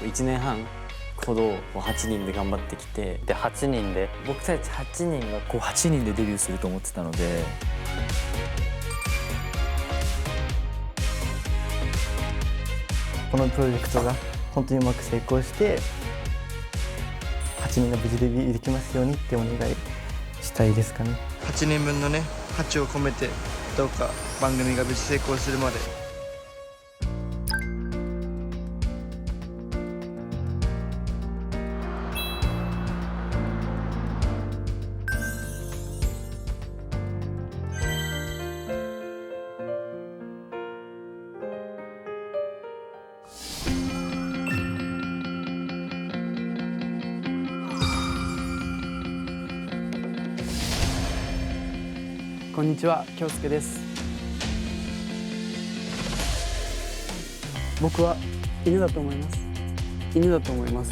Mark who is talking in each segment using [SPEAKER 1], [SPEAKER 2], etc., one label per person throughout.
[SPEAKER 1] 1年半ほど8人で頑張ってきて、
[SPEAKER 2] で8人で僕たち8人が
[SPEAKER 3] こう8人でデビューすると思ってたので、
[SPEAKER 4] このプロジェクトが本当にうまく成功して8人が無事デビューできますようにってお願いしたいですかね。
[SPEAKER 5] 8人分のね8を込めてどうか番組が無事成功するまで。
[SPEAKER 6] こんにちは、京介です。僕は犬だと思います。犬だと思います。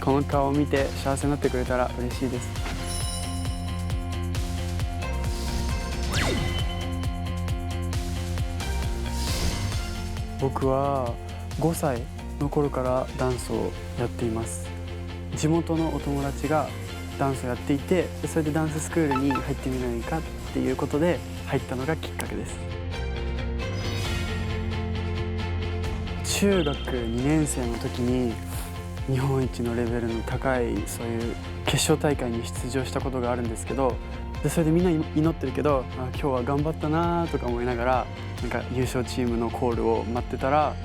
[SPEAKER 6] この顔を見て幸せになってくれたら嬉しいです。僕は5歳の頃からダンスをやっています。地元のお友達がダンスをやっていて、それでダンススクールに入ってみないかっていうことで入ったのがきっかけです。中学2年生の時に日本一のレベルの高いそういう決勝大会に出場したことがあるんですけど、それでみんな祈ってるけど、今日は頑張ったなとか思いながらなんか優勝チームのコールを待ってたら、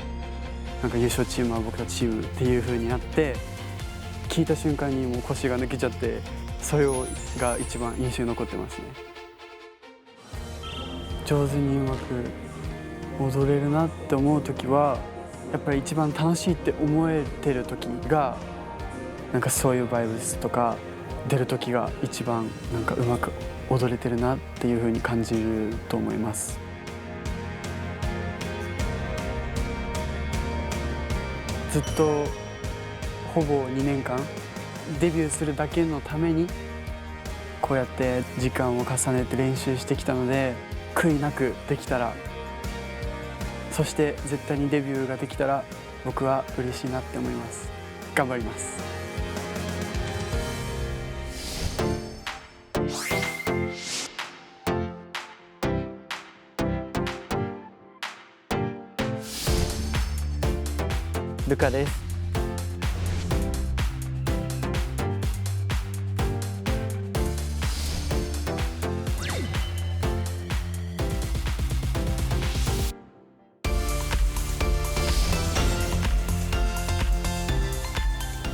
[SPEAKER 6] なんか優勝チームは僕たちチームっていう風になって、聞いた瞬間にもう腰が抜けちゃって、それが一番印象に残ってますね。上手にうまく踊れるなって思う時はやっぱり一番楽しいって思えてる時が、なんかそういうバイブスとか出る時が一番なんかうまく踊れてるなっていう風に感じると思います。ずっとほぼ2年間デビューするだけのためにこうやって時間を重ねて練習してきたので、悔いなくできたら、そして絶対にデビューができたら僕は嬉しいなって思います。頑張ります。
[SPEAKER 4] ルカです。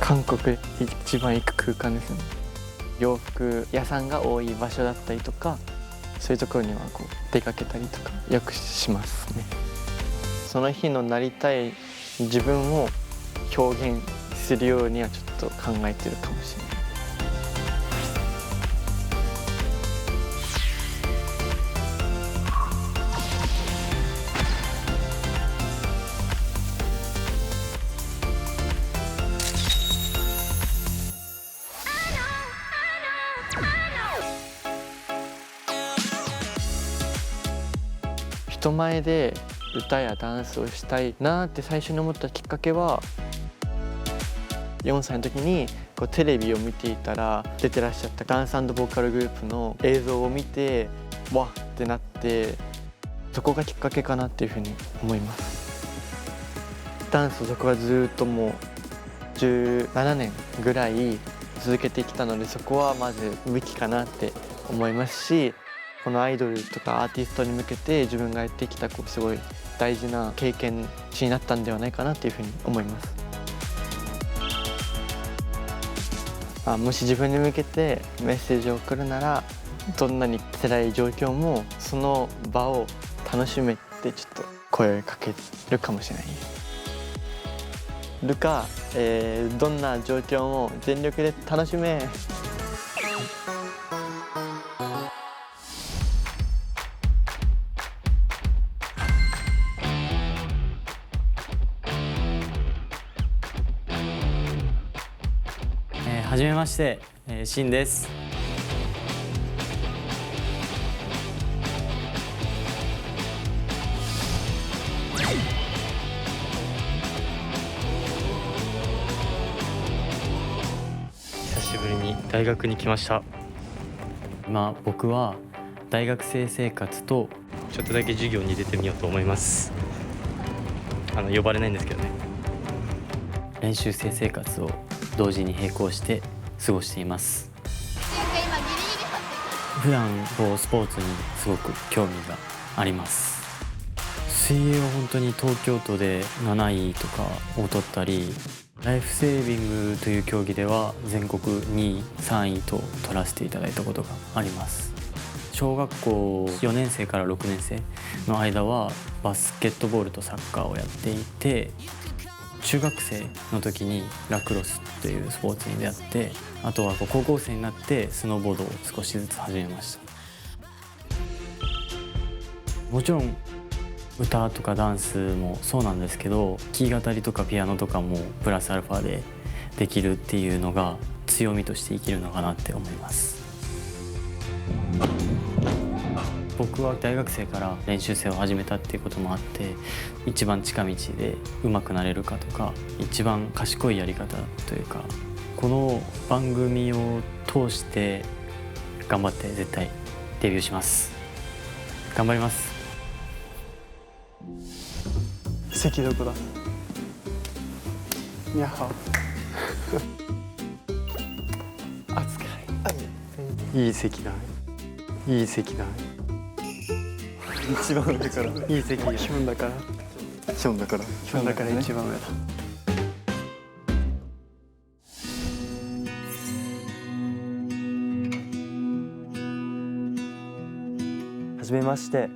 [SPEAKER 4] 韓国一番行く空間ですね。洋服屋さんが多い場所だったりとか、そういうところにはこう出かけたりとかよくしますね。その日のなりたい自分を表現するようにはちょっと考えてるかもしれない。人前で歌やダンスをしたいなって最初に思ったきっかけは、4歳の時にこうテレビを見ていたら出てらっしゃったダンス&ボーカルグループの映像を見てわっってなって、そこがきっかけかなっていうふうに思います。ダンスをそこはずっともう17年ぐらい続けてきたので、そこはまず武器かなって思いますし、このアイドルとかアーティストに向けて自分がやってきたすごい大事な経験値になったんではないかなというふうに思います。もし自分に向けてメッセージを送るなら、どんなに辛い状況もその場を楽しめってちょっと声をかけるかもしれないです。ルカ、どんな状況も全力で楽しめ。
[SPEAKER 1] はじめまして、シンです。
[SPEAKER 7] しぶりに大学に来ました。
[SPEAKER 1] 今僕は大学生生活と
[SPEAKER 7] ちょっとだけ授業に出てみようと思います。呼ばれないんですけどね。
[SPEAKER 1] 練習生生活を同時に並行して過ごしています。普段スポーツにすごく興味があります。水泳は本当に東京都で7位とかを取ったり、ライフセービングという競技では全国2位3位と取らせていただいたことがあります。小学校4年生から6年生の間はバスケットボールとサッカーをやっていて、中学生の時にラクロスというスポーツに出会って、あとは高校生になってスノーボードを少しずつ始めました。もちろん歌とかダンスもそうなんですけど、弾き語りとかピアノとかもプラスアルファでできるっていうのが強みとして生きるのかなって思います。僕は大学生から練習生を始めたっていうこともあって、一番近道で上手くなれるかとか、一番賢いやり方というか、この番組を通して頑張って絶対デビューします。頑張ります。
[SPEAKER 6] 席どこだ。やっは扱いいい席だね。いい席だね。
[SPEAKER 5] 一番上から
[SPEAKER 6] いい席だ。ヒョンだから
[SPEAKER 5] ヒョンだから
[SPEAKER 6] ヒョンだから一番上だ。
[SPEAKER 8] はじめまして。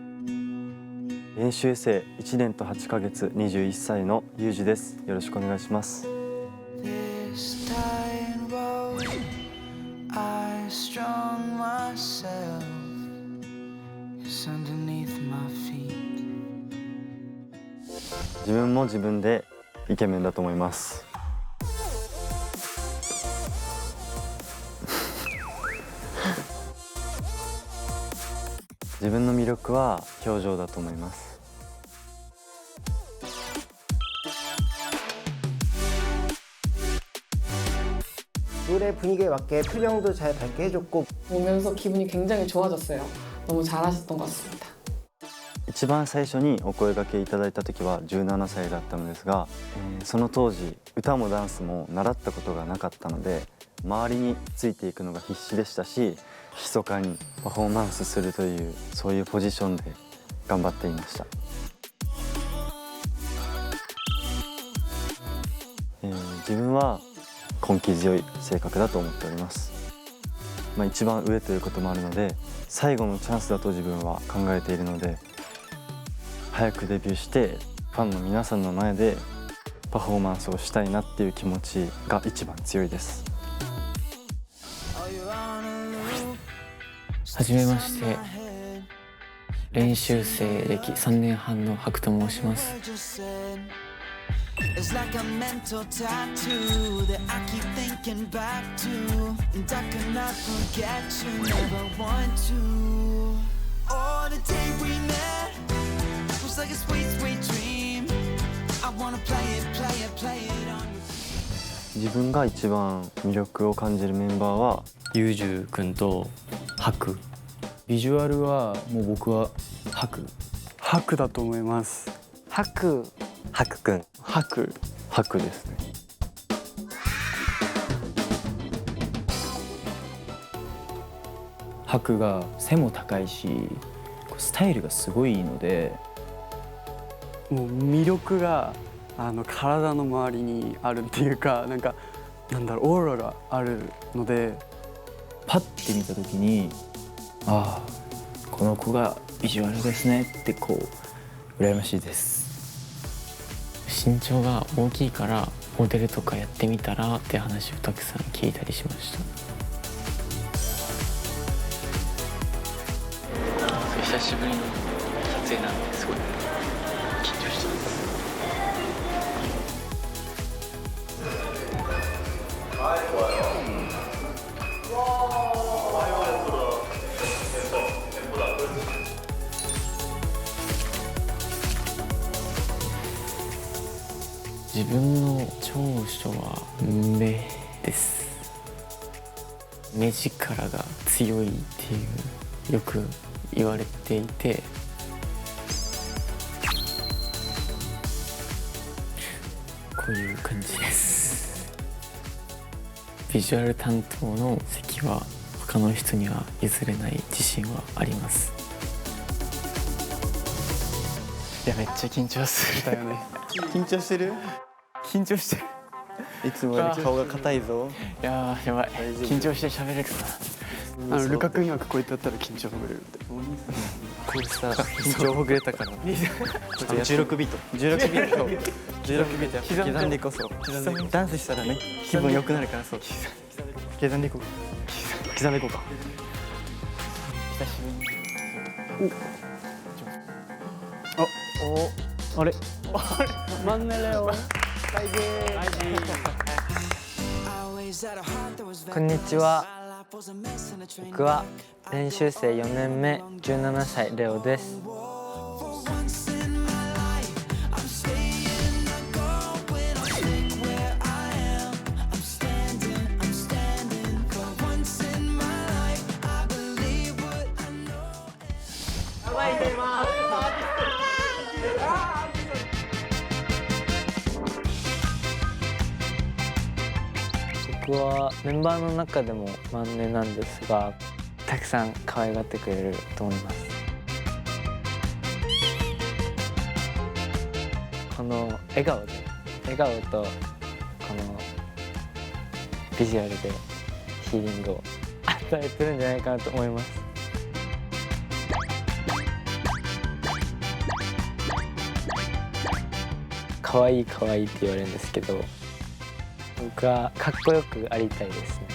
[SPEAKER 8] 練習生1年と8ヶ月21歳のユージです。よろしくお願いします。自分も自分でイケメンだと思います。自分の魅力は表情だと思います。
[SPEAKER 9] 노래 분위기에 맞게 표정도 잘 밝게 해줬고
[SPEAKER 10] 보면서 기분이 굉장히 좋아졌어요. 너무 잘하셨던 것 같습니다.
[SPEAKER 8] 一番最初にお声掛けいただいた時は17歳だったのですが、その当時歌もダンスも習ったことがなかったので、周りについていくのが必死でしたし、密かにパフォーマンスするというそういうポジションで頑張っていました。自分は根気強い性格だと思っております。一番上ということもあるので、最後のチャンスだと自分は考えているので、早くデビューしてファンの皆さんの前でパフォーマンスをしたいなっていう気持ちが一番強いです。
[SPEAKER 2] はじめまして。練習生歴3年半の白と申します。
[SPEAKER 8] 自分が一番魅力を感じるメンバーは
[SPEAKER 1] ユージュ君とハク。
[SPEAKER 3] ビジュアルはもう僕はハク。
[SPEAKER 6] ハクだと思います。
[SPEAKER 2] ハク。
[SPEAKER 8] ハクくん。
[SPEAKER 6] ハク。
[SPEAKER 8] ハクですね。
[SPEAKER 3] ハクが背も高いし、スタイルがすごいいいので、
[SPEAKER 6] もう魅力が体の周りにあるっていうか、なんだろう、オーラがあるので、
[SPEAKER 3] パッて見た時に、ああこの子がビジュアルですねって羨ましいです。
[SPEAKER 2] 身長が大きいからモデルとかやってみたらって話をたくさん聞いたりしました。久しぶりの撮影なんですごい緊張してます。自分の長所は目です。目力が強いっていうよく言われていて、こういう感じです。ビジュアル担当の席は他の人には譲れない自信はあります。
[SPEAKER 3] いやめっちゃ緊張するだよね。緊張してる？緊張してる。いつもより顔が硬いぞ。
[SPEAKER 2] いやーやばい、緊張して喋れるかな。
[SPEAKER 6] ルカ君曰くこうやってやったら緊張ほぐれるって。
[SPEAKER 3] こうした緊張ほぐれたから。16ビート。16ビート。16ビートやっぱ刻んでいこう。そう。ダンスしたらね気分良くなるから。そう。刻んでいこう。刻んでいこうか。久しぶりに。あれ。
[SPEAKER 6] マンネレオ。
[SPEAKER 11] こんにちは。僕は練習生4年目17歳レオです。僕はメンバーの中でもマンネなんですが、たくさん可愛がってくれると思います。この笑顔とこのビジュアルでヒーリングを与えてるんじゃないかなと思います。可愛いって言われるんですけど、僕はかっこよくありたいですね。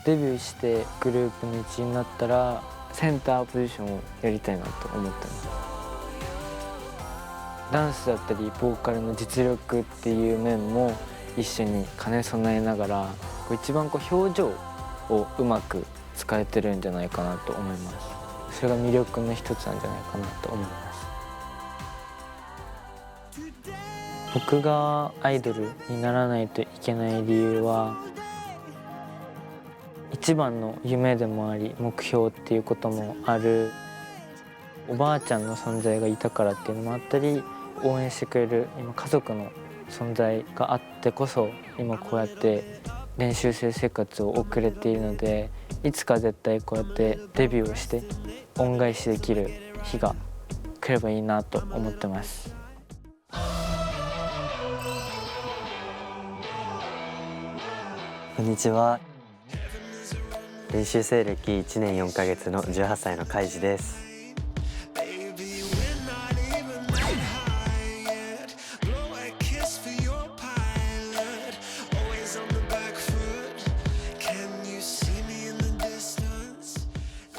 [SPEAKER 11] デビューしてグループの一員になったらセンターポジションをやりたいなと思ってます。ダンスだったりボーカルの実力っていう面も一緒に兼ね備えながら、一番表情をうまく使えてるんじゃないかなと思います。それが魅力の一つなんじゃないかなと思います。僕がアイドルにならないといけない理由は、一番の夢でもあり目標っていうこともあるおばあちゃんの存在がいたからっていうのもあったり、応援してくれる今家族の存在があってこそ今こうやって練習生生活を送れているので、いつか絶対こうやってデビューをして恩返しできる日が来ればいいなと思ってます。
[SPEAKER 12] こんにちは。練習生歴1年4ヶ月の18歳のカイジです。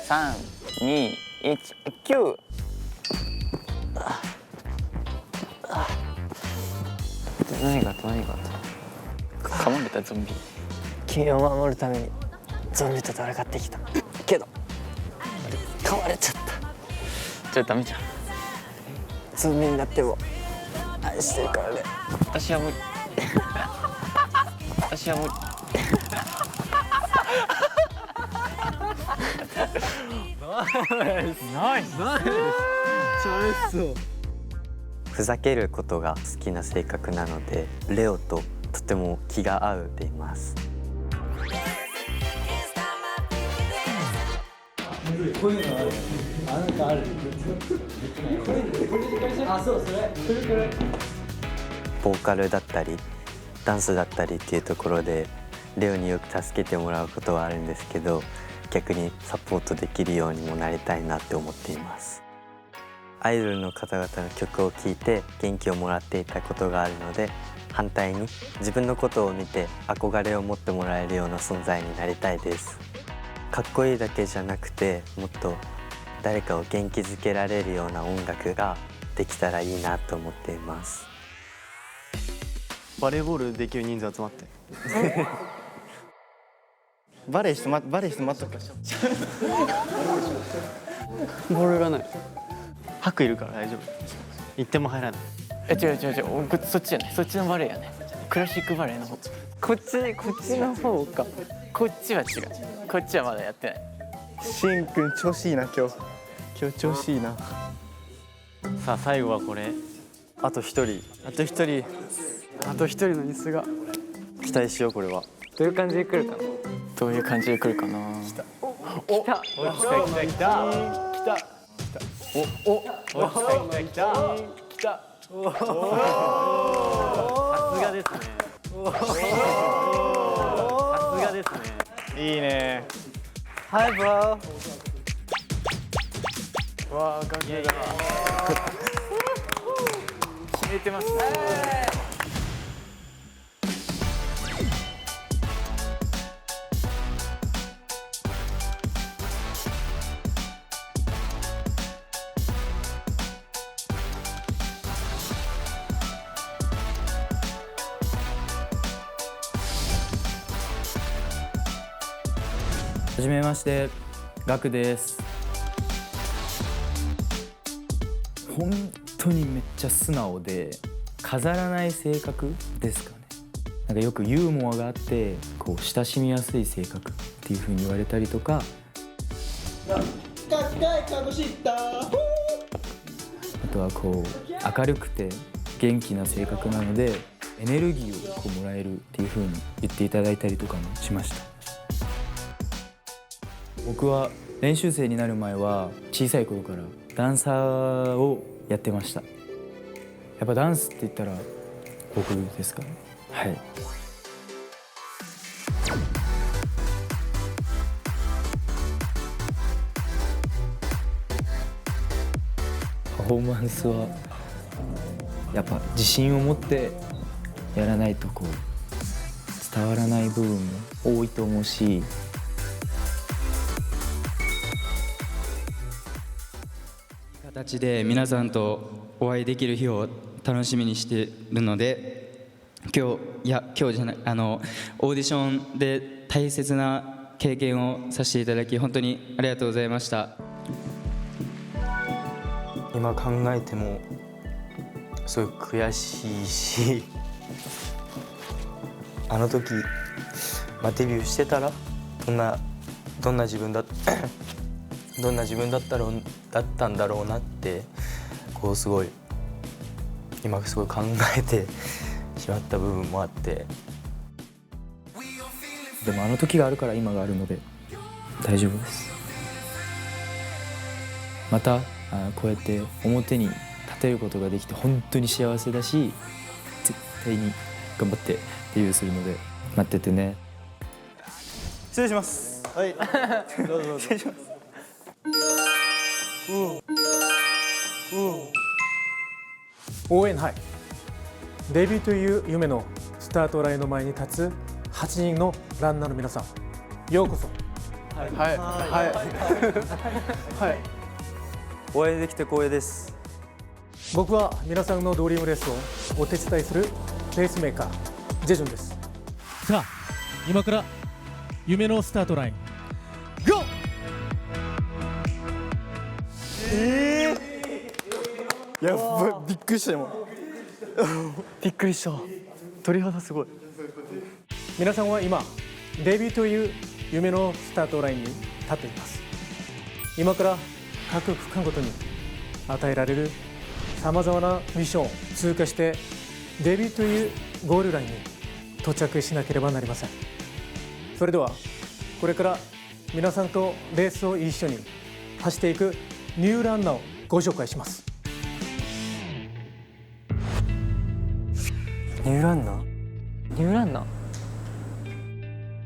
[SPEAKER 2] 3、2、1、9。何があった？噛まれたゾンビ。
[SPEAKER 11] 君を守るためにゾンビと戦ってきたけど噛まれちゃった。
[SPEAKER 2] じゃあダメじゃん。
[SPEAKER 11] ゾンビになっても愛してるからね。
[SPEAKER 2] 私は無理。私は無理。
[SPEAKER 12] ナイス。ふざけることが好きな性格なので、レオととても気が合うでいます。
[SPEAKER 13] こういうのある。なんかある。あ、そうそれ。
[SPEAKER 12] ボーカルだったりダンスだったりっていうところでレオによく助けてもらうことはあるんですけど、逆にサポートできるようにもなりたいなって思っています。アイドルの方々の曲を聴いて元気をもらっていたことがあるので、反対に自分のことを見て憧れを持ってもらえるような存在になりたいです。かっこいいだけじゃなくて、もっと誰かを元気づけられるような音楽ができたらいいなと思っています。
[SPEAKER 3] バレーボールできる人数集まって。バレーして待ったっけ。
[SPEAKER 6] ボールがない。
[SPEAKER 3] 白いるから大丈夫。行っても入らない。
[SPEAKER 2] 違う僕そっちじゃない。そっちのバレーやね。クラシックバレエの方。こっちの方か。こっちは違う。こっちはまだやってない。
[SPEAKER 3] しんくん調子いいな今日調子いいな。
[SPEAKER 1] さあ最後はこれ。
[SPEAKER 8] あと一人
[SPEAKER 3] あと一人
[SPEAKER 6] の椅子が
[SPEAKER 8] 期待しよう。これは
[SPEAKER 11] どういう感じで来るかな。
[SPEAKER 2] どういう感じで来るかな。
[SPEAKER 1] 来た。
[SPEAKER 3] いいね。
[SPEAKER 9] はいブロー。
[SPEAKER 2] わあ、かっこいい。決めてますね。
[SPEAKER 1] はじめまして、ガクです。本当にめっちゃ素直で飾らない性格ですかね。なんかよくユーモアがあってこう親しみやすい性格っていう風に言われたりとか、あとはこう明るくて元気な性格なのでエネルギーをこうもらえるっていう風に言っていただいたりとかもしました。僕は練習生になる前は小さい頃からダンサーをやってました。やっぱダンスって言ったら僕ですかね。はい。パフォーマンスはやっぱ自信を持ってやらないとこう伝わらない部分も多いと思うし、
[SPEAKER 14] 形で皆さんとお会いできる日を楽しみにしているので、今日じゃない、オーディションで大切な経験をさせていただき本当にありがとうございました。
[SPEAKER 1] 今考えてもすごい悔しいし、あの時、デビューしてたらどんな自分だったんだろうなってこうすごい今すごい考えてしまった部分もあって、でもあの時があるから今があるので大丈夫です。またこうやって表に立てることができて本当に幸せだし、絶対に頑張ってデビューするので待っててね。
[SPEAKER 3] 失礼します。はいどうぞ失礼します。
[SPEAKER 15] 応援杯デビューという夢のスタートラインの前に立つ8人のランナーの皆さん、ようこそ。
[SPEAKER 3] はいはいはい
[SPEAKER 8] お会いできて光栄です。
[SPEAKER 15] 僕は皆さんのドリームレースをお手伝いするレースメーカージェジュンです。さあ今から夢のスタートライン GO！
[SPEAKER 3] やばい、びっくりした今びっくりした。鳥肌すごい。
[SPEAKER 15] 皆さんは今デビューという夢のスタートラインに立っています。今から各区間ごとに与えられるさまざまなミッションを通過してデビューというゴールラインに到着しなければなりません。それではこれから皆さんとレースを一緒に走っていくニューランナーをご紹介します。
[SPEAKER 2] ニューランナ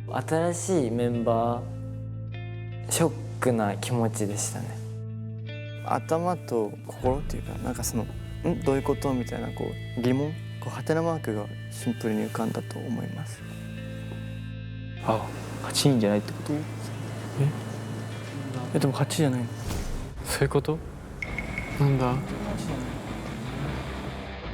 [SPEAKER 2] ー新しいメンバー、ショックな気持ちでしたね。
[SPEAKER 3] 頭と心っていうか、なんかそのどういうことみたいなこう疑問、ハテナマークがシンプルに浮かんだと思います。
[SPEAKER 1] あ、8人じゃないってこと？
[SPEAKER 3] でも8じゃないの？
[SPEAKER 1] そういうこと？
[SPEAKER 2] なんだ？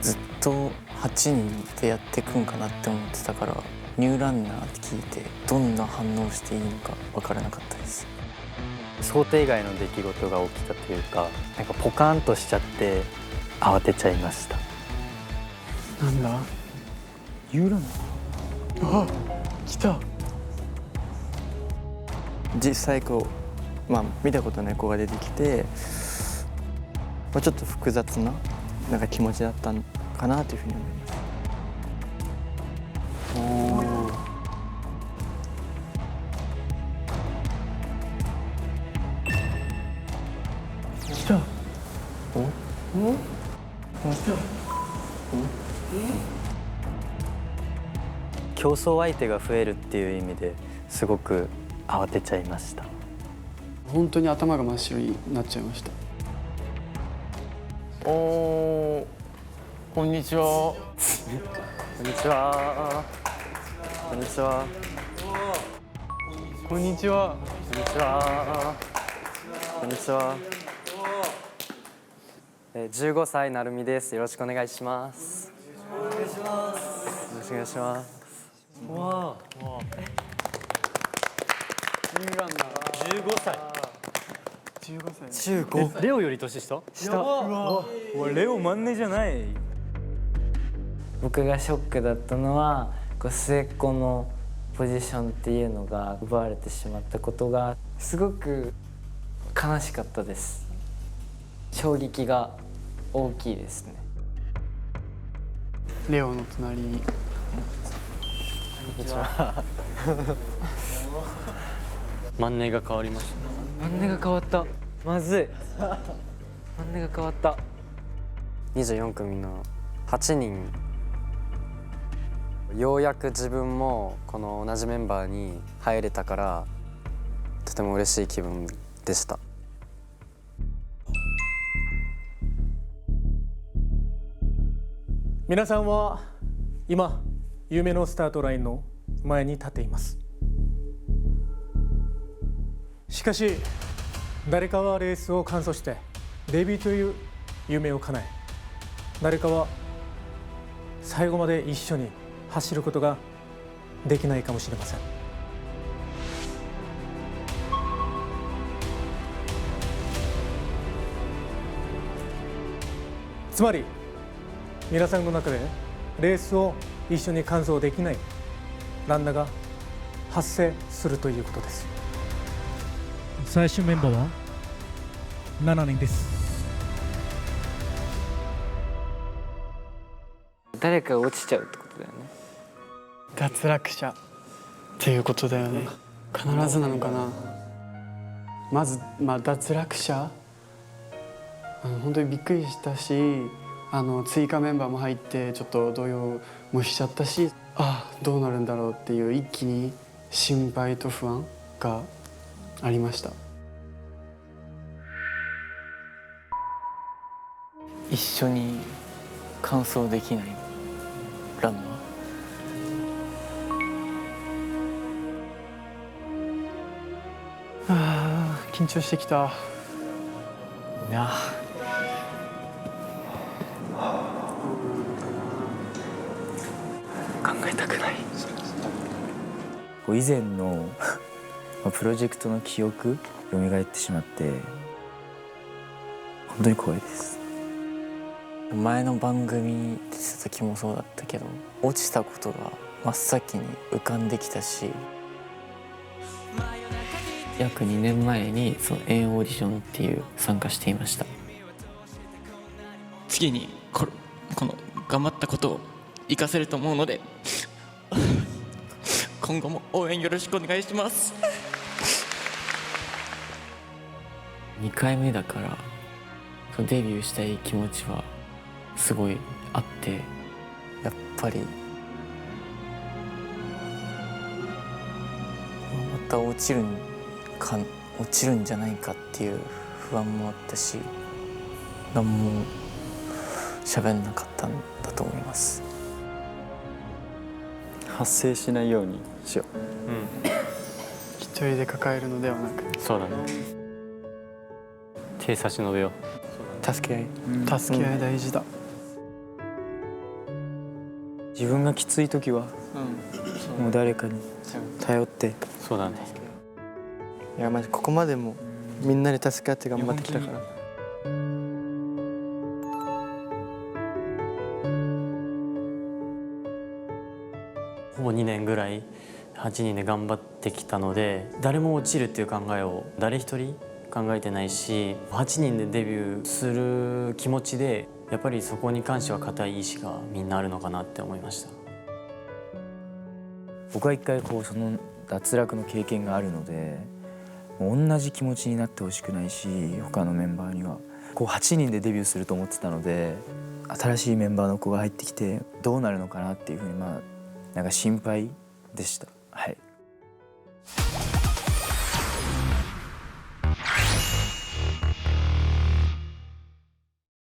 [SPEAKER 3] ずっと8人でやっていくんかなって思ってたから、ニューランナーって聞いてどんな反応していいのか分からなかったです。
[SPEAKER 12] 想定外の出来事が起きたというか、なんかポカーンとしちゃって慌てちゃいました。
[SPEAKER 2] なんだ？
[SPEAKER 3] ユーラン
[SPEAKER 6] あ、来た。
[SPEAKER 3] 実際こう、見たことない子が出てきて、ちょっと複雑な気持ちだったのかなというふうに思います。
[SPEAKER 6] 来た。
[SPEAKER 12] 競争相手が増えるっていう意味ですごく慌てちゃいました。
[SPEAKER 6] 本当に頭が真っ白になっちゃいました。
[SPEAKER 4] こんにちは。
[SPEAKER 12] こんにちは。こんにちは。
[SPEAKER 4] こんにちは。
[SPEAKER 12] こんにちは。こんにちは。15歳なるみです。よろしくお願いします。お願いします。よろしくお願いします。
[SPEAKER 1] わあ。
[SPEAKER 6] ニューランナー。
[SPEAKER 1] 15歳。
[SPEAKER 6] 15歳。
[SPEAKER 12] 中5。
[SPEAKER 1] レオより年下？
[SPEAKER 6] 下。
[SPEAKER 13] うわ、レオ真似じゃない。
[SPEAKER 11] 僕がショックだったのは末っ子のポジションっていうのが奪われてしまったことがすごく悲しかったです。衝撃が大きいですね。
[SPEAKER 6] レオの隣に。
[SPEAKER 11] こんにちは。
[SPEAKER 1] マンネが変わりました。
[SPEAKER 11] マンネが変わった。まずい。マンネが変わった。
[SPEAKER 12] 24組の8人、ようやく自分もこの同じメンバーに入れたからとても嬉しい気分でした。
[SPEAKER 15] 皆さんは今夢のスタートラインの前に立っています。しかし誰かはレースを完走してデビューという夢を叶え、誰かは最後まで一緒に走ることができないかもしれません。つまり皆さんの中でレースを一緒に完走できないランナーが発生するということです。最終メンバーは7人です。
[SPEAKER 11] 誰かが落ちちゃうってことだよね。
[SPEAKER 6] 脱落者っていうことだよね。必ずなのかな。まず、脱落者、本当にびっくりしたし、追加メンバーも入ってちょっと動揺もしちゃったし、どうなるんだろうっていう一気に心配と不安がありました。
[SPEAKER 2] 一緒に完走できないランナ
[SPEAKER 6] ー。緊張してきた。
[SPEAKER 2] いや、考えたくない。
[SPEAKER 16] 以前のプロジェクトの記憶蘇ってしまって本当に怖いです。
[SPEAKER 2] 前の番組出てた時もそうだったけど、落ちたことが真っ先に浮かんできたし、約2年前にそのエンオーディションっていう参加していました。
[SPEAKER 17] 次にこの頑張ったことを生かせると思うので今後も応援よろしくお願いします。
[SPEAKER 2] 2回目だからそのデビューしたい気持ちはすごいあって、やっぱりまた落ちるんじゃないかっていう不安もあったし、何も喋んなかったんだと思います。
[SPEAKER 8] 発生しないようにしよう。
[SPEAKER 6] 一人で抱えるのではなく。
[SPEAKER 1] そうだね。手差し伸べよ
[SPEAKER 2] う。助け合い。
[SPEAKER 6] 助け合い大事だ。
[SPEAKER 16] 自分がきつい時はもう誰かに頼って。
[SPEAKER 1] そうだね。
[SPEAKER 3] いやマジここまでもみんなで助け合って頑張ってきたから。
[SPEAKER 1] ほぼ2年ぐらい8人で頑張ってきたので、誰も落ちるっていう考えを誰一人考えてないし、8人でデビューする気持ちでやっぱりそこに関しては固い意志がみんなあるのかなって思いました。
[SPEAKER 16] 僕は一回その脱落の経験があるので、もう同じ気持ちになってほしくないし、他のメンバーには8人でデビューすると思ってたので、新しいメンバーの子が入ってきてどうなるのかなっていうふうになんか心配でした。はい。